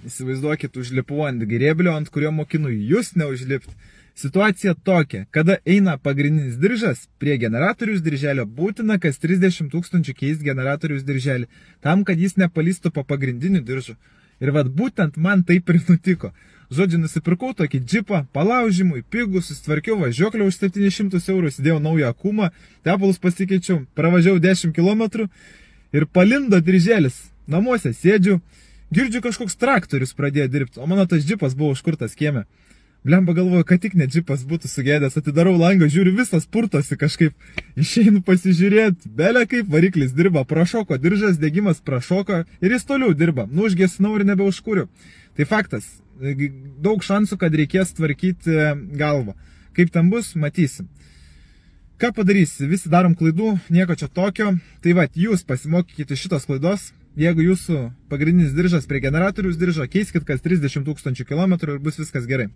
įsivaizduokit, užlipau ant grėblio, ant kurio mokinu jūs neužlipti. Situacija tokia, kada eina pagrindinis diržas, prie generatorius dirželio būtina kas 30 000 keisti generatorius dirželį, tam, kad jis nepalystų po pagrindiniu diržu. Ir vat būtent man taip ir nutiko. Žodžiu, nusipirkau tokį džipą, palaužimui, pigų, susitvarkiau važiuoklę už 700 eurų, įsidėjau naują akumą, tepalus pasikeičiau, pravažiavau 10 km ir palindo dirželis. Namuose sėdžiu, girdžiu kažkoks traktorius pradėjo dirbti, o mano tas džipas buvo užkurtas kieme. Blemba galvoju, kad tik ne džipas būtų sugėdęs, atidarau langą, žiūriu, visas purtosi kažkaip, išeinu pasižiūrėti, belė kaip variklis dirba, prašoko diržas, degimas prašoko ir jis toliau dirba, užgesinau ir nebeužkūriu. Tai faktas, daug šansų, kad reikės tvarkyti galvą. Kaip ten bus, matysim. Ką padarysi, visi darom klaidų, nieko čia tokio, tai vat, jūs pasimokykite šitos klaidos. Jeigu jūsų pagrindinis diržas prie generatoriaus diržo, keiskit kas 30 000 km ir bus viskas gerai.